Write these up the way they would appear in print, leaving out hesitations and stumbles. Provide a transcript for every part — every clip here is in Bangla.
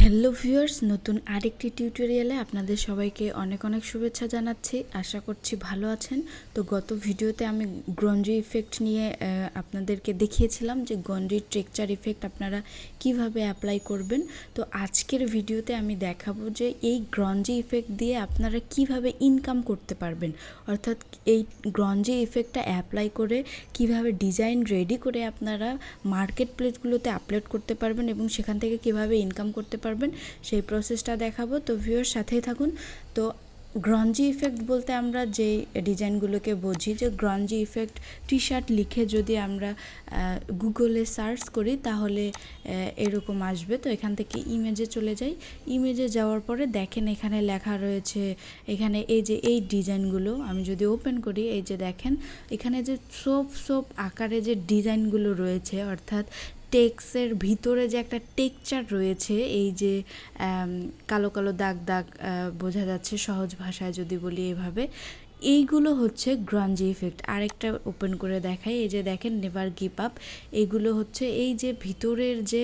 হ্যালো ভিউয়ার্স, নতুন আরেকটি টিউটোরিয়ালে আপনাদের সবাইকে অনেক অনেক শুভেচ্ছা জানাচ্ছি। আশা করছি ভালো আছেন। তো গত ভিডিওতে আমি গ্রঞ্জি ইফেক্ট নিয়ে আপনাদেরকে দেখিয়েছিলাম যে গ্রঞ্জির টেক্সচার ইফেক্ট আপনারা কিভাবে অ্যাপ্লাই করবেন। তো আজকের ভিডিওতে আমি দেখাবো যে এই গ্রঞ্জি ইফেক্ট দিয়ে আপনারা কিভাবে ইনকাম করতে পারবেন, অর্থাৎ এই গ্রঞ্জি ইফেক্টটা অ্যাপ্লাই করে কিভাবে ডিজাইন রেডি করে আপনারা মার্কেট প্লেসগুলোতে আপলোড করতে পারবেন এবং সেখান থেকে কিভাবে ইনকাম করতে পারবেন সেই প্রসেসটা দেখাবো। তো ভিউয়ার সাথেই থাকুন। তো গ্রঞ্জি ইফেক্ট বলতে আমরা যে ডিজাইনগুলোকে বুঝি, যে গ্রঞ্জি ইফেক্ট টি শার্ট লিখে যদি আমরা গুগলে সার্চ করি তাহলে এরকম আসবে। তো এখান থেকে ইমেজে চলে যাই। ইমেজে যাওয়ার পরে দেখেন এখানে লেখা রয়েছে, এখানে এই যে এই ডিজাইনগুলো আমি যদি ওপেন করি, এই যে দেখেন এখানে যে সোপ আকারে যে ডিজাইনগুলো রয়েছে, অর্থাৎ টেক্সের ভিতরে যে একটা টেক্সচার রয়েছে, এই যে কালো কালো দাগ দাগ বোঝা যাচ্ছে সহজ ভাষায় যদি বলি এইভাবে, এইগুলো হচ্ছে গ্রঞ্জি ইফেক্ট। আরেকটা ওপেন করে দেখাই, এই যে দেখেন নেভার গিভ আপ, এইগুলো হচ্ছে এই যে ভিতরের যে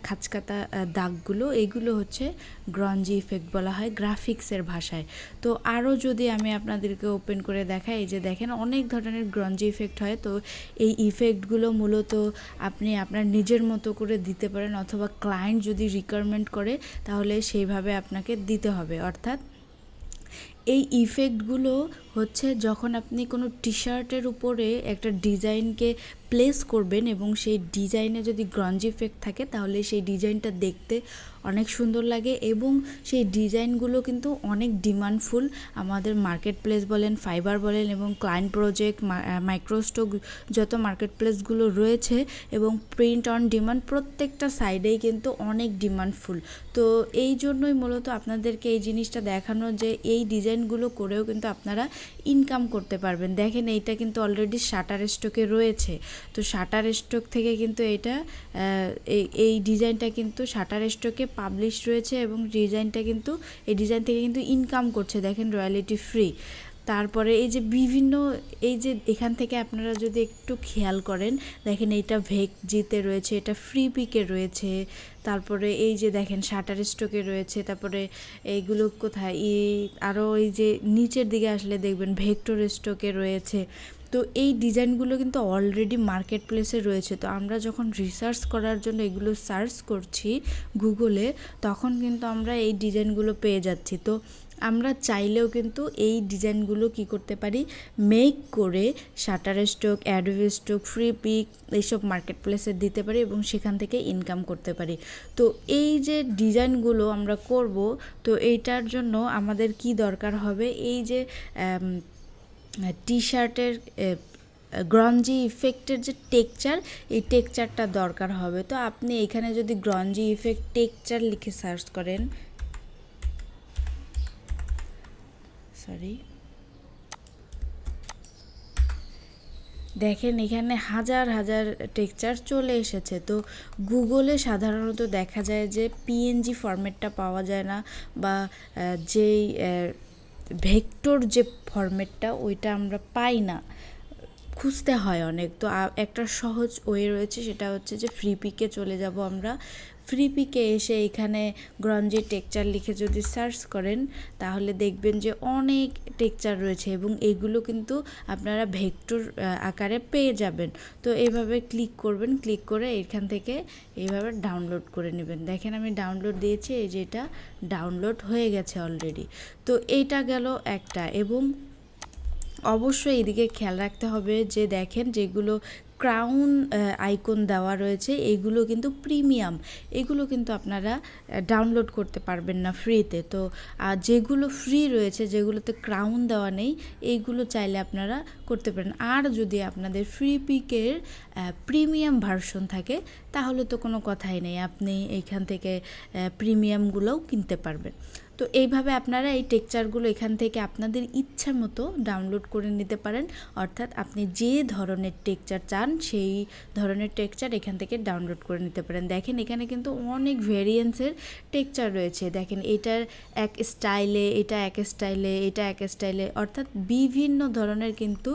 খাঁচকাটা দাগগুলো, এইগুলো হচ্ছে গ্রঞ্জি ইফেক্ট বলা হয় গ্রাফিক্সের ভাষায়। তো আরও যদি আমি আপনাদেরকে ওপেন করে দেখাই, এই যে দেখেন অনেক ধরনের গ্রঞ্জি ইফেক্ট হয়। তো এই ইফেক্টগুলো মূলত আপনি আপনার নিজের মতো করে দিতে পারেন, অথবা ক্লায়েন্ট যদি রিকোয়ারমেন্ট করে তাহলে সেইভাবে আপনাকে দিতে হবে। অর্থাৎ এই ইফেক্টগুলো হচ্ছে যখন আপনি কোনো টি শার্টের উপরে একটা ডিজাইনকে প্লেস করবেন এবং সেই ডিজাইনে যদি গ্রঞ্জি ইফেক্ট থাকে তাহলে সেই ডিজাইনটা দেখতে অনেক সুন্দর লাগে এবং সেই ডিজাইনগুলো কিন্তু অনেক ডিমান্ডফুল। আমাদের মার্কেট প্লেস বলেন, ফাইবার বলেন এবং ক্লায়েন্ট প্রজেক্ট, মাইক্রোস্টক, যত মার্কেট প্লেসগুলো রয়েছে এবং প্রিন্ট অন ডিমান্ড, প্রত্যেকটা সাইডেই কিন্তু অনেক ডিমান্ডফুল। তো এই জন্যই মূলত আপনাদেরকে এই জিনিসটা দেখানো যে এই ডিজাইনগুলো করেও কিন্তু আপনারা ইনকাম করতে পারবেন। দেখেন এইটা কিন্তু অলরেডি শাটার স্টকে রয়েছে। তো শাটার স্টক থেকে কিন্তু এটা এই ডিজাইনটা কিন্তু শাটার স্টকে পাবলিশ রয়েছে এবং ডিজাইনটা কিন্তু এই ডিজাইন থেকে কিন্তু ইনকাম করছে, দেখেন রয়্যালিটি ফ্রি। তারপরে এই যে বিভিন্ন এই যে এখান থেকে আপনারা যদি একটু খেয়াল করেন, দেখেন এইটা ভেকজিতে রয়েছে, এটা ফ্রি পিকে রয়েছে, তারপরে এই যে দেখেন শাটার স্টকে রয়েছে, তারপরে এইগুলো কোথায় আরও এই যে নিচের দিকে আসলে দেখবেন ভেক্টর স্টকে রয়েছে। তো এই ডিজাইনগুলো কিন্তু অলরেডি মার্কেট প্লেসে রয়েছে। তো আমরা যখন রিসার্চ করার জন্য এগুলো সার্চ করছি গুগলে, তখন কিন্তু আমরা এই ডিজাইনগুলো পেয়ে যাচ্ছি। তো আমরা চাইলেও কিন্তু এই ডিজাইনগুলো কি করতে পারি, মেক করে Shutterstock, Adobe stock, Freepik এইসব মার্কেট প্লেসে দিতে পারি এবং সেখান থেকে ইনকাম করতে পারি। তো এই যে ডিজাইনগুলো আমরা করব, তো এইটার জন্য আমাদের কি দরকার হবে, এই যে টি শার্টের গ্রঞ্জি ইফেক্টের যে টেক্সচার, এই টেক্সচারটা দরকার হবে। তো আপনি এখানে যদি গ্রঞ্জি ইফেক্ট টেক্সচার লিখে সার্চ করেন, দেখেন এখানে হাজার হাজার টেক্সচার চলে এসেছে। তো গুগলে সাধারণত দেখা যায় যে পিএনজি ফরম্যাটটা পাওয়া যায় না, বা যেই ভেক্টর যে ফরম্যাটটা ওইটা আমরা পাই না, খুঁজতে হয় অনেক। তো একটা সহজ ওয়ে রয়েছে, সেটা হচ্ছে যে ফ্রি পিকে চলে যাব আমরা। ফ্রি পিকে এসে এখানে গ্রঞ্জি টেক্সচার লিখে যদি সার্চ করেন তাহলে দেখবেন যে অনেক টেক্সচার রয়েছে এবং এগুলো কিন্তু আপনারা ভেক্টর আকারে পেয়ে যাবেন। তো এইভাবে ক্লিক করবেন, ক্লিক করে এখান থেকে এইভাবে ডাউনলোড করে নেবেন। দেখেন আমি ডাউনলোড দিয়েছি, এই যে এটা ডাউনলোড হয়ে গেছে অলরেডি। তো এইটা গেল একটা। এবং অবশ্যই এদিকে খেয়াল রাখতে হবে যে দেখেন যেগুলো ক্রাউন আইকন দেওয়া রয়েছে এগুলো কিন্তু প্রিমিয়াম, এগুলো কিন্তু আপনারা ডাউনলোড করতে পারবেন না ফ্রিতে। তো যেগুলো ফ্রি রয়েছে, যেগুলোতে ক্রাউন দেওয়া নেই, এইগুলো চাইলে আপনারা করতে পারেন। আর যদি আপনাদের ফ্রি পিকের প্রিমিয়াম ভার্সন থাকে তাহলে তো কোনো কথাই নেই, আপনি এইখান থেকে প্রিমিয়ামগুলোও কিনতে পারবেন। তো এইভাবে আপনারা এই টেক্সচারগুলো এখান থেকে আপনাদের ইচ্ছা মতো ডাউনলোড করে নিতে পারেন, অর্থাৎ আপনি যে ধরনের টেক্সচার চান সেই ধরনের টেক্সচার এখান থেকে ডাউনলোড করে নিতে পারেন। দেখেন এখানে কিন্তু অনেক ভেরিয়েন্সের টেক্সচার রয়েছে। দেখেন এটার এক স্টাইলে, এটা এক স্টাইলে, এটা এক স্টাইলে, অর্থাৎ বিভিন্ন ধরনের কিন্তু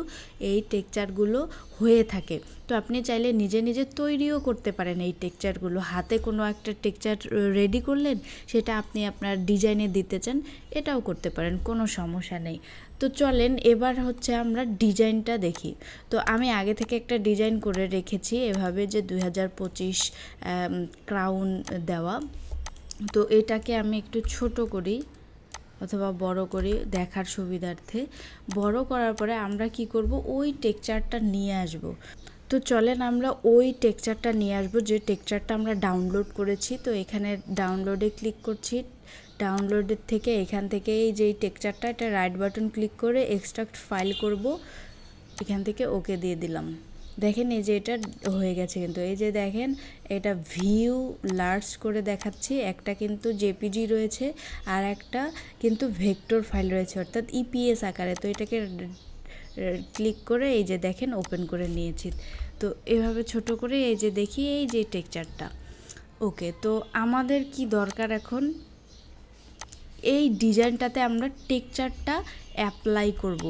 এই টেক্সচারগুলো হয়ে থাকে। তো আপনি চাইলে নিজে নিজে তৈরিও করতে পারেন এই টেক্সচারগুলো। হাতে কোনো একটা টেক্সচার রেডি করলেন, সেটা আপনি আপনার ডিজাইনে দিতে চান, এটাও করতে পারেন, কোনো সমস্যা নেই। তো চলেন এবার হচ্ছে আমরা ডিজাইনটা দেখি। তো আমি আগে থেকে একটা ডিজাইন করে রেখেছি এভাবে, যে 2025 ক্রাউন দেওয়া। তো এটাকে আমি একটু ছোট করি অথবা বড় করি দেখার সুবিধার্থে। বড় করার পরে আমরা কি করব, ওই টেক্সচারটা নিয়ে আসব। তো চলেন আমরা ওই টেক্সচারটা নিয়ে আসব যে টেক্সচারটা আমরা ডাউনলোড করেছি। তো এখানে ডাউনলোডে ক্লিক করছি। ডাউনলোডের থেকে এখান থেকে এই যে টেক্সচারটা, এটা রাইট বাটন ক্লিক করে এক্সট্রাক্ট ফাইল করব, এখান থেকে ওকে দিয়ে দিলাম। দেখেন এই যে এটা হয়ে গেছে, কিন্তু এই যে দেখেন এটা ভিউ লার্জ করে দেখাচ্ছি। একটা কিন্তু জেপিজি রয়েছে আর একটা কিন্তু ভেক্টর ফাইল রয়েছে, অর্থাৎ ইপিএস আকারে। তো এটাকে ক্লিক করে এই যে দেখেন ওপেন করে নিয়েছি। তো এভাবে ছোট করে এই যে দেখি এই যে টেক্সচারটা। ওকে, তো আমাদের কি দরকার এখন, এই ডিজাইনটাতে আমরা টেক্সচারটা অ্যাপ্লাই করব।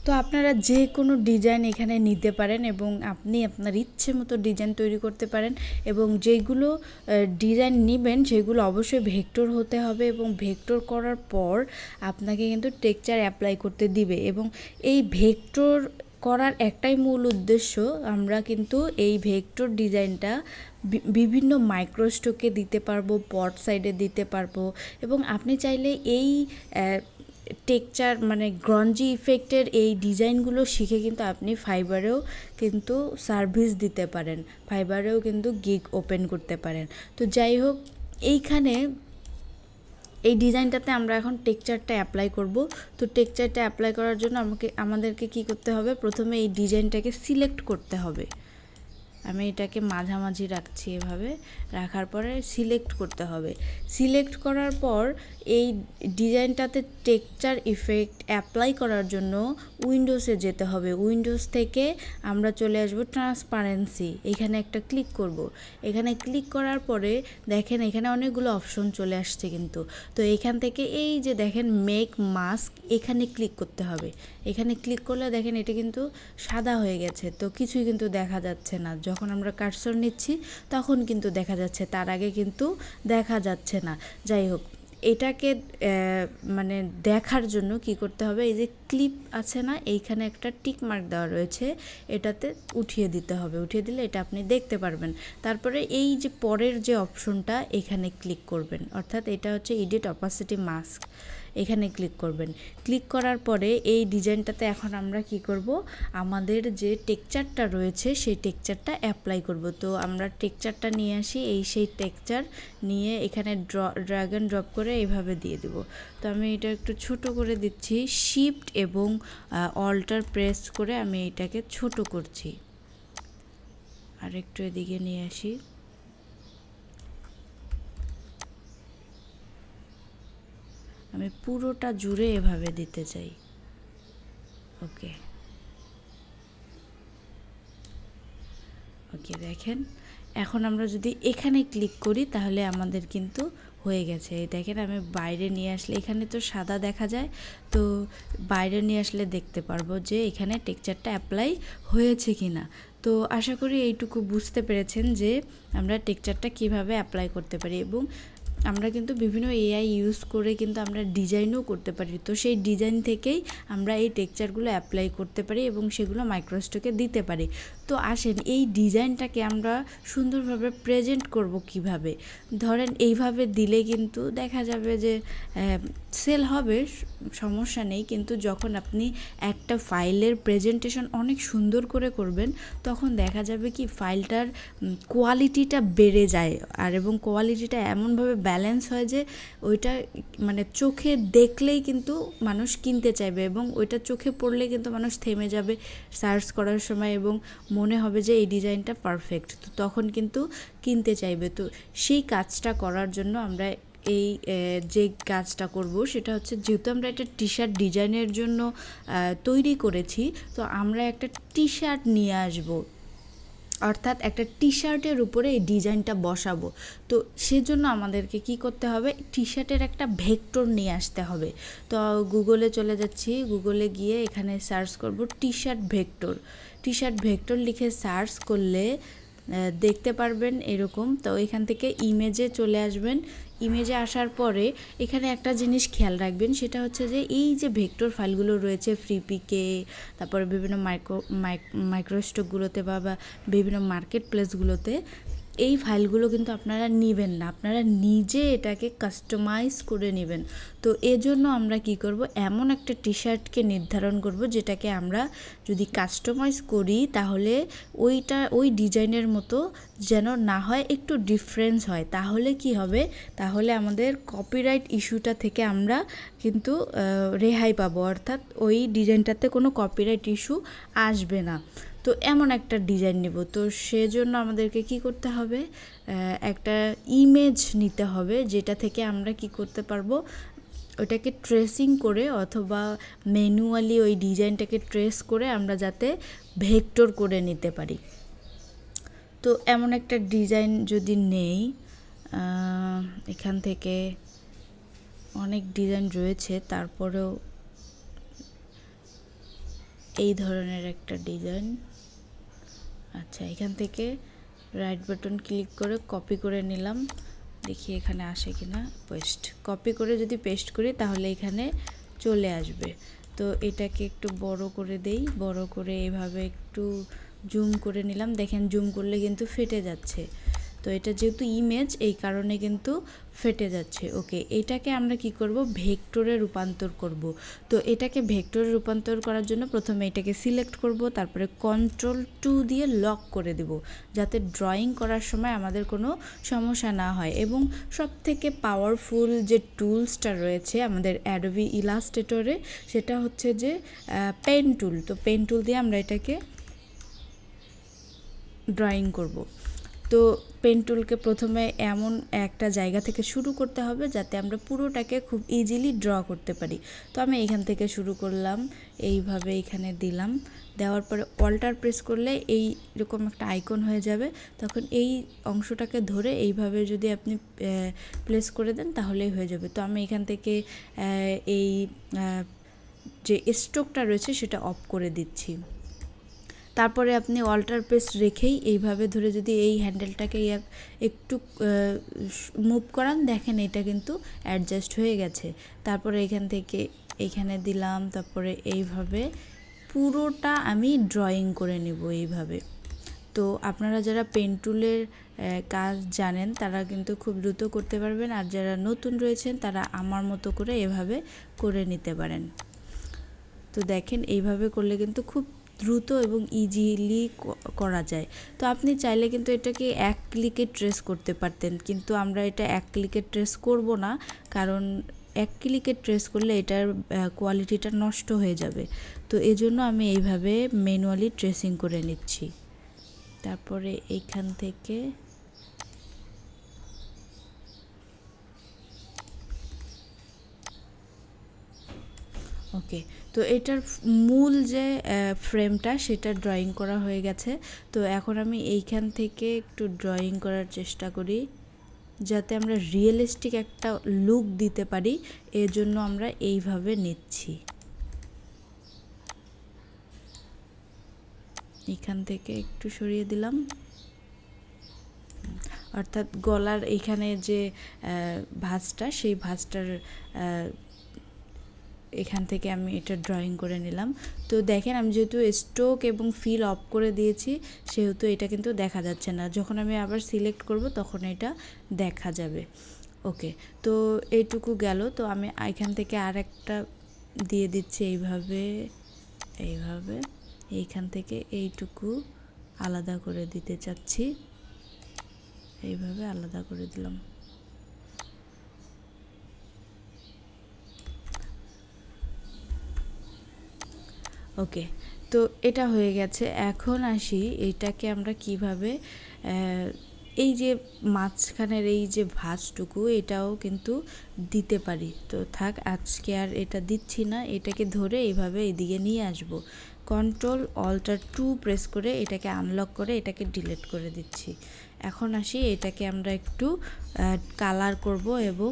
তো আপনারা যে কোনো ডিজাইন এখানে নিতে পারেন এবং আপনি আপনার ইচ্ছে মতো ডিজাইন তৈরি করতে পারেন। এবং যেগুলো ডিজাইন নেবেন সেগুলো অবশ্যই ভেক্টর হতে হবে, এবং ভেক্টর করার পর আপনাকে কিন্তু টেক্সচার অ্যাপ্লাই করতে দিবে। এবং এই ভেক্টর করার একটাই মূল উদ্দেশ্য, আমরা কিন্তু এই ভেক্টর ডিজাইনটা বিভিন্ন মাইক্রোস্টোকে দিতে পারবো, পট সাইডে দিতে পারবো। এবং আপনি চাইলে এই টেক্সচার মানে গ্রঞ্জি ইফেক্টের এই ডিজাইনগুলো শিখে কিন্তু আপনি ফাইবারেও কিন্তু সার্ভিস দিতে পারেন, ফাইবারেও কিন্তু গিগ ওপেন করতে পারেন। তো যাই হোক, এইখানে এই ডিজাইনটাতে আমরা এখন টেক্সচারটা অ্যাপ্লাই করব। তো টেক্সচারটা অ্যাপ্লাই করার জন্য আমাদেরকে কি করতে হবে, প্রথমে এই ডিজাইনটাকে সিলেক্ট করতে হবে। আমি এটাকে মাঝামাঝি রাখছি, এভাবে রাখার পরে সিলেক্ট করতে হবে। সিলেক্ট করার পর এই ডিজাইনটাতে টেক্সচার ইফেক্ট অ্যাপ্লাই করার জন্য উইন্ডোজে যেতে হবে। উইন্ডোজ থেকে আমরা চলে আসব ট্রান্সপারেন্সি, এখানে একটা ক্লিক করব। এখানে ক্লিক করার পরে দেখেন এখানে অনেকগুলো অপশন চলে আসছে কিন্তু। তো এখান থেকে এই যে দেখেন মেক মাস্ক, এখানে ক্লিক করতে হবে। এখানে ক্লিক করলে দেখেন এটা কিন্তু সাদা হয়ে গেছে, তো কিছুই কিন্তু দেখা যাচ্ছে না। যখন আমরা কার্সর নিচ্ছি তখন কিন্তু দেখা যাচ্ছে, তার আগে কিন্তু দেখা যাচ্ছে না। যাই হোক, এটাকে মানে দেখার জন্য কি করতে হবে, এই যে ক্লিপ আছে না, এইখানে একটা টিক মার্ক দেওয়া রয়েছে, এটাতে উঠিয়ে দিতে হবে। উঠিয়ে দিলে এটা আপনি দেখতে পারবেন। তারপরে এই যে পরের যে অপশনটা, এখানে ক্লিক করবেন, অর্থাৎ এটা হচ্ছে এডিট অপাসিটি মাস্ক, এখানে ক্লিক করবেন। ক্লিক করার পরে এই ডিজাইনটাতে এখন আমরা কি করব, আমাদের যে টেক্সচারটা রয়েছে সেই টেক্সচারটা অ্যাপ্লাই করব। তো আমরা টেক্সচারটা নিয়ে আসি, এই সেই টেক্সচার নিয়ে এখানে ড্র্যাগ অ্যান্ড ড্রপ করে এইভাবে দিয়ে দেব। তো আমি এটা একটু ছোট করে দিচ্ছি, শিফট এবং অল্টার প্রেস করে আমি এটাকে ছোট করছি। আর একটু এদিকে নিয়ে আসি। আমি পুরোটা জুড়ে এভাবে দিতে চাই। ওকে ওকে, দেখেন এখন আমরা যদি এখানে ক্লিক করি তাহলে আমাদের কিন্তু হয়ে গেছে। দেখেন আমি বাইরে নিয়ে আসলে এখানে তো সাদা দেখা যায়, তো বাইরে নিয়ে আসলে দেখতে পারবো যে এখানে টেক্সচারটা অ্যাপ্লাই হয়েছে কিনা। তো আশা করি এইটুকু বুঝতে পেরেছেন যে আমরা টেক্সচারটা কিভাবে অ্যাপ্লাই করতে পারি। এবং আমরা কিন্তু বিভিন্ন এআই ইউজ করে কিন্তু আমরা ডিজাইনও করতে পারি। তো সেই ডিজাইন থেকেই আমরা এই টেক্সচারগুলো অ্যাপ্লাই করতে পারি এবং সেগুলো মাইক্রোস্টোকে দিতে পারি। তো আসেন এই ডিজাইনটাকে আমরা সুন্দরভাবে প্রেজেন্ট করব কিভাবে। ধরেন এইভাবে দিলে কিন্তু দেখা যাবে যে সেল হবে, সমস্যা নেই, কিন্তু যখন আপনি একটা ফাইলের প্রেজেন্টেশন অনেক সুন্দর করে করবেন তখন দেখা যাবে কি ফাইলটার কোয়ালিটিটা বেড়ে যায়, আর এবং কোয়ালিটিটা এমনভাবে ব্যালেন্স হয় যে ওইটা মানে চোখে দেখলেই কিন্তু মানুষ কিনতে চাইবে, এবং ওইটা চোখে পড়লে কিন্তু মানুষ থেমে যাবে সার্চ করার সময় এবং মনে হবে যে এই ডিজাইনটা পারফেক্ট, তো তখন কিন্তু কিনতে চাইবে। তো সেই কাজটা করার জন্য আমরা এই যে কাজটা করব সেটা হচ্ছে, যেহেতু আমরা একটা টি শার্ট ডিজাইনের জন্য তৈরি করেছি, তো আমরা একটা টি শার্ট নিয়ে আসব। অর্থাৎ একটা টি শার্টের উপরে এই ডিজাইনটা বসাবো। তো সেজন্য আমাদেরকে কি করতে হবে, টি শার্টের একটা ভেক্টর নিয়ে আসতে হবে। তো গুগলে চলে যাচ্ছি, গুগলে গিয়ে এখানে সার্চ করব T shirt vector. T shirt vector লিখে সার্চ করলে দেখতে পারবেন এরকম। তো এখান থেকে ইমেজে চলে আসবেন। ইমেজে আসার পরে এখানে একটা জিনিস খেয়াল রাখবেন, সেটা হচ্ছে যে এই যে ভেক্টর ফাইলগুলো রয়েছে ফ্রিপিকে, তারপরে বিভিন্ন মাইক্রোস্টকগুলোতে বা বিভিন্ন মার্কেট প্লেসগুলোতে, এই ফাইলগুলো কিন্তু আপনারা নেবেন না, আপনারা নিজে এটাকে কাস্টমাইজ করে নেবেন। তো এজন্য আমরা কি করব, এমন একটা টি শার্টকে নির্ধারণ করব যেটাকে আমরা যদি কাস্টমাইজ করি তাহলে ওই ডিজাইনের মতো যেন না হয়, একটু ডিফারেন্স হয়। তাহলে কি হবে, তাহলে আমাদের কপিরাইট ইস্যুটা থেকে আমরা কিন্তু রেহাই পাবো, অর্থাৎ ওই ডিজাইনটাতে কোনো কপিরাইট ইস্যু আসবে না। তো এমন একটা ডিজাইন নেব। তো সেজন্য আমাদেরকে কি করতে হবে, একটা ইমেজ নিতে হবে, যেটা থেকে আমরা কি করতে পারবো, ওটাকে ট্রেসিং করে অথবা ম্যানুয়ালি ওই ডিজাইনটাকে ট্রেস করে আমরা যাতে ভেক্টর করে নিতে পারি। তো এমন একটা ডিজাইন যদি নেই, এখান থেকে অনেক ডিজাইন রয়েছে, তারপরেও এই ধরনের একটা ডিজাইন। আচ্ছা, এখান থেকে রাইট বাটন ক্লিক করে কপি করে নিলাম, দেখি এখানে আসে কিনা। পেস্ট, কপি করে যদি পেস্ট করি তাহলে এখানে চলে আসবে। তো এটাকে একটু বড় করে দেই, বড় করে এভাবে একটু জুম করে নিলাম। দেখেন জুম করলে কিন্তু ফেটে যাচ্ছে। তো এটা যেহেতু ইমেজ, এই কারণে কিন্তু ফেটে যাচ্ছে। ওকে, এটাকে আমরা কি করব, ভেক্টরে রূপান্তর করব। তো এটাকে ভেক্টরে রূপান্তর করার জন্য প্রথমে এটাকে সিলেক্ট করব, তারপরে Ctrl+2 দিয়ে লক করে দেব, যাতে ড্রয়িং করার সময় আমাদের কোনো সমস্যা না হয়। এবং সবথেকে পাওয়ারফুল যে টুলসটা রয়েছে আমাদের অ্যাডোবি ইলাস্ট্রেটরে, সেটা হচ্ছে যে পেন টুল। তো পেন টুল দিয়ে আমরা এটাকে ড্রয়িং করব। তো পেন টুলকে প্রথমে এমন একটা জায়গা থেকে শুরু করতে হবে যাতে আমরা পুরোটাকে খুব ইজিলি ড্র করতে পারি। তো আমি এখান থেকে শুরু করলাম, এইভাবে এখানে দিলাম, দেওয়ার পরে অল্টার প্রেস করলে এই রকম একটা আইকন হয়ে যাবে। তখন এই অংশটাকে ধরে এইভাবে যদি আপনি প্লেস করে দেন তাহলেই হয়ে যাবে। তো আমি এখান থেকে এই যে স্ট্রোকটা রয়েছে সেটা অফ করে দিচ্ছি। তারপরে আপনি অল্টার প্রেস রেখেই এইভাবে ধরে যদি এই হ্যান্ডেলটাকে একটু মুভ করান, দেখেন এটা কিন্তু অ্যাডজাস্ট হয়ে গেছে। তারপরে এখান থেকে এইখানে দিলাম, তারপরে এইভাবে পুরোটা আমি ড্রয়িং করে নেব এইভাবে। তো আপনারা যারা পেন টুলের কাজ জানেন তারা কিন্তু খুব দ্রুত করতে পারবেন, আর যারা নতুন রয়েছেন তারা আমার মতো করে এভাবে করে নিতে পারেন। তো দেখেন এইভাবে করলে কিন্তু খুব দ্রুত এবং ইজিলি করা যায়। তো আপনি চাইলে কিন্তু এটাকে এক ক্লিকে ট্রেস করতে পারতেন, কিন্তু আমরা এটা এক ক্লিকে ট্রেস করব না, কারণ এক ক্লিকে ট্রেস করলে এটার কোয়ালিটিটা নষ্ট হয়ে যাবে। তো এজন্য আমি এইভাবে ম্যানুয়ালি ট্রেসিং করে নিচ্ছি। তারপরে এইখান থেকে ওকে, তো এটার মূল যে ফ্রেমটা সেটা ড্রয়িং করা হয়ে গেছে। তো এখন আমি এইখান থেকে একটু ড্রয়িং করার চেষ্টা করি যাতে আমরা রিয়েলিস্টিক একটা লুক দিতে পারি, এর জন্য আমরা এইভাবে নিচ্ছি। এখান থেকে একটু সরিয়ে দিলাম, অর্থাৎ গলার এইখানে যে ভাঁজটা, সেই ভাঁজটার এখান থেকে আমি এটা ড্রয়িং করে নিলাম। তো দেখেন আমি যেহেতু স্ট্রোক এবং ফিল অফ করে দিয়েছি সেহেতু এটা কিন্তু দেখা যাচ্ছে না, যখন আমি আবার সিলেক্ট করব তখন এটা দেখা যাবে। ওকে, তো এইটুকু গেল। তো আমি এখান থেকে আরেকটা দিয়ে দিচ্ছি এইভাবে, এইভাবে এইখান থেকে এইটুকু আলাদা করে দিতে চাচ্ছি, এইভাবে আলাদা করে দিলাম। ওকে, তো এটা হয়ে গেছে। এখন আসি এইটাকে আমরা কিভাবে এই যে মাঝখানের এই যে ভাঁজটুকু এটাও কিন্তু দিতে পারি। তো থাক, আজকে আর এটা দিচ্ছি না, এটাকে ধরে এইভাবে এদিকে নিয়ে আসব। Ctrl-Alt-2 প্রেস করে এটাকে আনলক করে এটাকে ডিলিট করে দিচ্ছি। এখন আসি এটাকে আমরা একটু কালার করব এবং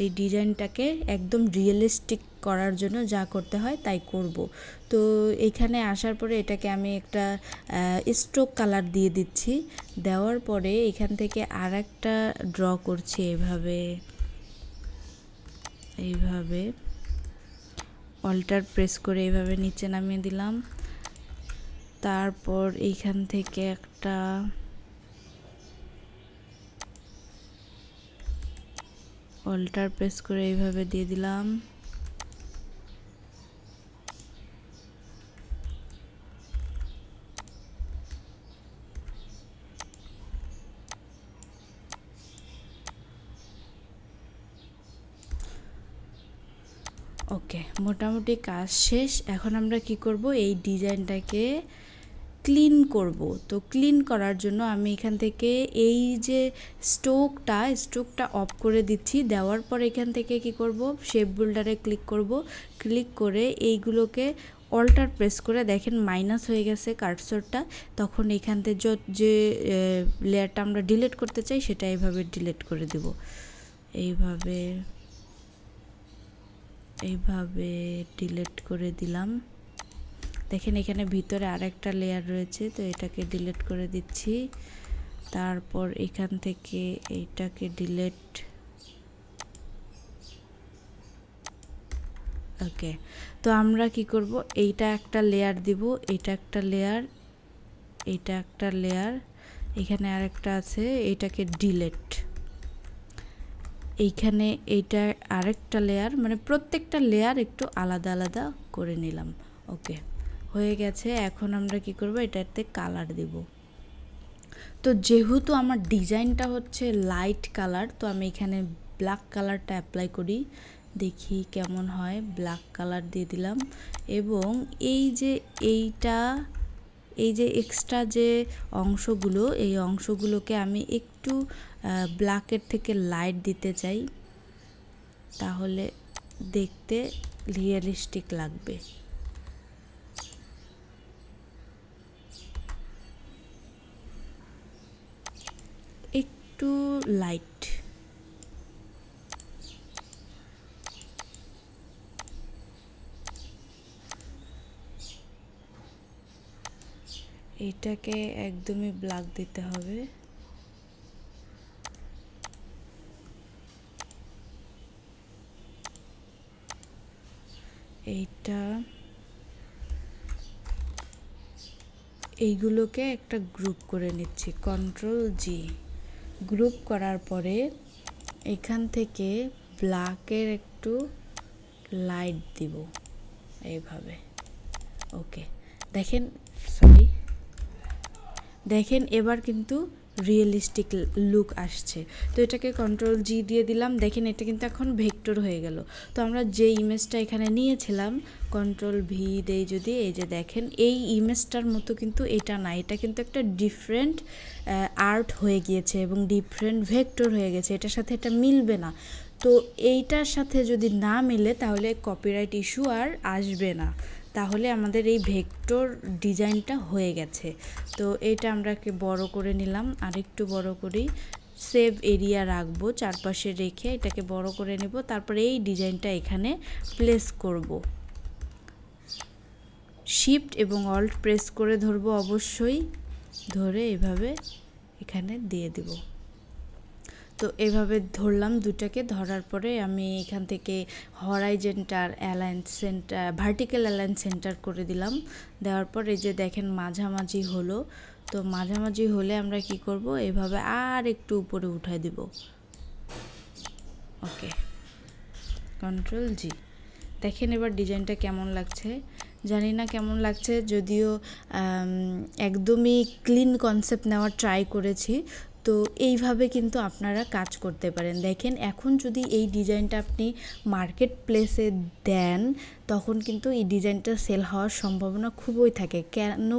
এই ডিজাইনটাকে একদম রিয়েলিস্টিক করার জন্য যা করতে হয় তাই করব। তো এখানে আসার পরে এটাকে আমি একটা স্ট্রোক কালার দিয়ে দিচ্ছি। দেওয়ার পরে এখান থেকে আরেকটা ড্র করছি এইভাবে অল্টার প্রেস করে এইভাবে নিচে নামিয়ে দিলাম। তারপর এইখান থেকে একটা অল্টার প্রেস করে এইভাবে দিয়ে দিলাম। ওকে, মোটামুটি কাজ শেষ। এখন আমরা কি করব, এই ডিজাইনটাকে ক্লিন করব। তো ক্লিন করার জন্য আমি এখান থেকে এই যে স্ট্রোকটা অফ করে দিচ্ছি। দেওয়ার পর এখান থেকে কি করব, শেপ বিল্ডারে ক্লিক করব। ক্লিক করে এইগুলোকে অল্টার প্রেস করে দেখেন মাইনাস হয়ে গেছে কার্সরটা। তখন এখান থেকে যে লেয়ারটা আমরা ডিলিট করতে চাই সেটা এইভাবে ডিলিট করে দেব। এইভাবে ডিলিট করে দিলাম। দেখেন এখানে ভিতরে আরেকটা লেয়ার রয়েছে, তো এটাকে ডিলিট করে দিচ্ছি। তারপর এখান থেকে এইটাকে ডিলিট। ওকে, তো আমরা কি করব, এইটা একটা লেয়ার দিব, এটা একটা লেয়ার, এইটা একটা লেয়ার, এখানে আরেকটা আছে, এটাকে ডিলিট। এইখানে এইটা আরেকটা লেয়ার, মানে প্রত্যেকটা লেয়ার একটু আলাদা আলাদা করে নিলাম। ওকে, হয়ে গেছে। এখন আমরা কি করব, এটাতে কালার দেব। তো যেহেতু আমার ডিজাইনটা হচ্ছে লাইট কালার, তো আমি এখানে ব্ল্যাক কালারটা অ্যাপ্লাই করি, দেখি কেমন হয়। ব্ল্যাক কালার দিয়ে দিলাম এবং এই যে এক্সট্রা যে অংশগুলো, এই অংশগুলোকে আমি একটু ব্ল্যাকের থেকে লাইট দিতে চাই, তাহলে দেখতে রিয়েলিস্টিক লাগবে। একটু লাইট। এটাকে একদমই ব্ল্যাক দিতে হবে। এইগুলোকে একটা গ্রুপ করে নিচ্ছি, Ctrl-G। গ্রুপ করার পরে এখান থেকে ব্ল্যাকের একটু লাইট দিব এইভাবে। ওকে, দেখেন এবার কিন্তু রিয়েলিস্টিক লুক আসছে। তো এটাকে Ctrl-G দিয়ে দিলাম। দেখেন এটা কিন্তু এখন ভেক্টর হয়ে গেল। তো আমরা যে ইমেজটা এখানে নিয়েছিলাম, Ctrl-V দেই যদি, এই যে দেখেন এই ইমেজটার মতো কিন্তু এটা না, এটা কিন্তু একটা ডিফারেন্ট আর্ট হয়ে গিয়েছে এবং ডিফারেন্ট ভেক্টর হয়ে গেছে, এটার সাথে এটা মিলবে না। তো এইটার সাথে যদি না মিলে তাহলে কপিরাইট ইস্যু আর আসবে না, তাহলে আমাদের এই ভেক্টর ডিজাইনটা হয়ে গেছে। তো এটা আমরা বড় করে নিলাম, আরেকটু বড় করি, সেভ এরিয়া রাখবো চারপাশে রেখে এটাকে বড় করে নেব। তারপরে এই ডিজাইনটা এখানে প্লেস করব। শিফট এবং অল্ট প্রেস করে ধরবো, অবশ্যই ধরে এভাবে এখানে দিয়ে দিব। তো এভাবে ধরলাম দুটাকে। ধরার পরে আমি এখান থেকে horizontal align centre, vertical align centre করে দিলাম। দেওয়ার পর এই যে দেখেন মাঝামাঝি হলো। তো মাঝামাঝি হলে আমরা কি করব, এভাবে আর একটু উপরে উঠাই দিব। ওকে, Ctrl-G। দেখেন এবার ডিজাইনটা কেমন লাগছে, জানি না কেমন লাগছে, যদিও একদমই ক্লিন কনসেপ্ট নেওয়ার ট্রাই করেছি। তো এইভাবে কিন্তু আপনারা কাজ করতে পারেন। দেখেন এখন যদি এই ডিজাইনটা আপনি মার্কেট প্লেসে দেন, তখন কিন্তু এই ডিজাইনটা সেল হওয়ার সম্ভাবনা খুবই থাকে। কেন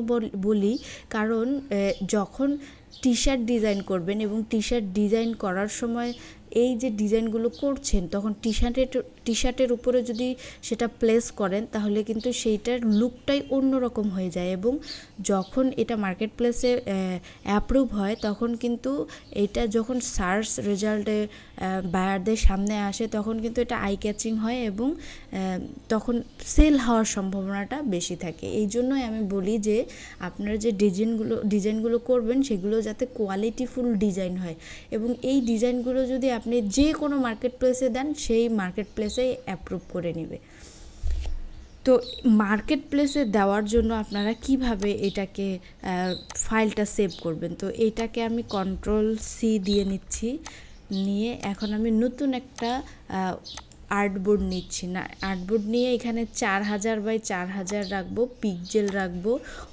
বলি, কারণ যখন টি শার্ট ডিজাইন করবেন এবং টি শার্ট ডিজাইন করার সময় এই যে ডিজাইনগুলো করছেন তখন টি শার্টের উপরে যদি সেটা প্লেস করেন তাহলে কিন্তু সেইটার লুকটাই অন্যরকম হয়ে যায়, এবং যখন এটা মার্কেট প্লেসে অ্যাপ্রুভ হয় তখন কিন্তু এটা যখন সার্চ রেজাল্টে বায়ারদের সামনে আসে তখন কিন্তু এটা আই ক্যাচিং হয় এবং তখন সেল হওয়ার সম্ভাবনাটা বেশি থাকে। এই জন্যই আমি বলি যে আপনারা যে ডিজাইনগুলো করবেন সেগুলো যাতে কোয়ালিটিফুল ডিজাইন হয়, এবং এই ডিজাইনগুলো যদি আপনি যে কোনো মার্কেট প্লেসে দেন সেই মার্কেট প্লেসেই অ্যাপ্রুভ করে নেবে। তো মার্কেট প্লেসে দেওয়ার জন্য আপনারা কিভাবে এটাকে ফাইলটা সেভ করবেন, তো এইটাকে আমি Ctrl+C দিয়ে নিচ্ছি, নিয়ে এখন আমি নতুন একটা আর্টবোর্ড নিচ্ছি না, আর্টবোর্ড নিয়ে এখানে 4000 বাই 4000 রাখবো, পিক্সেল রাখবো,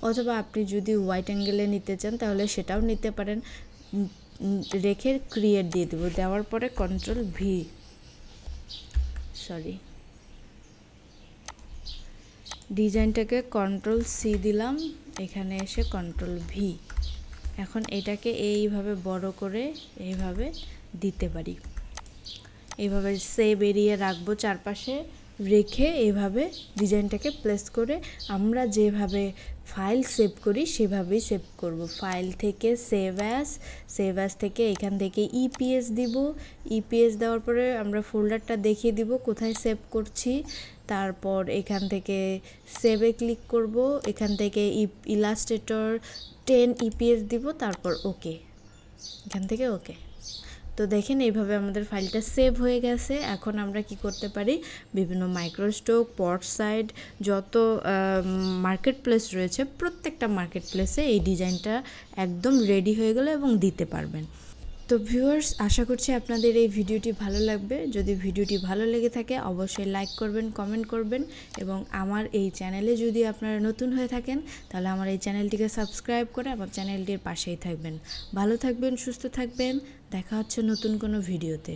অথবা আপনি যদি হোয়াইট অ্যাঙ্গেলে নিতে চান তাহলে সেটাও নিতে পারেন। রেখে ক্রিয়েট দিয়ে দেবো, দেওয়ার পরে ডিজাইনটাকে Ctrl+C দিলাম, এখানে এসে Ctrl+V। এখন এটাকে এইভাবে বড় করে এইভাবে দিতে পারি, এইভাবে সেভ এরিয়া রাখবো চারপাশে, রেখে এইভাবে ডিজাইনটাকে প্লেস করে আমরা যেভাবে ফাইল সেভ করি সেভাবেই সেভ করব। ফাইল থেকে সেভ অ্যাজ থেকে এখান থেকে ইপিএস দিব, ইপিএস দেওয়ার পরে আমরা ফোল্ডারটা দেখিয়ে দিব কোথায় সেভ করছি, তারপর এখান থেকে সেভে ক্লিক করব, এখান থেকে ইলাস্ট্রেটর 10 ইপিএস দিব, তারপর ওকে, এখান থেকে ওকে। তো দেখেন এইভাবে আমাদের ফাইলটা সেভ হয়ে গেছে। এখন আমরা কি করতে পারি, বিভিন্ন মাইক্রোস্টক, পটসাইড, যত মার্কেট প্লেস রয়েছে প্রত্যেকটা মার্কেট প্লেসে এই ডিজাইনটা একদম রেডি হয়ে গেল এবং দিতে পারবেন। তো ভিউয়ার্স, আশা করছি আপনাদের এই ভিডিওটি ভালো লাগবে। যদি ভিডিওটি ভালো লেগে থাকে অবশ্যই লাইক করবেন, কমেন্ট করবেন, এবং আমার এই চ্যানেলে যদি আপনারা নতুন হয়ে থাকেন তাহলে আমার এই চ্যানেলটিকে সাবস্ক্রাইব করে আমার চ্যানেলটির পাশেই থাকবেন। ভালো থাকবেন, সুস্থ থাকবেন, দেখা হচ্ছে নতুন কোনো ভিডিওতে।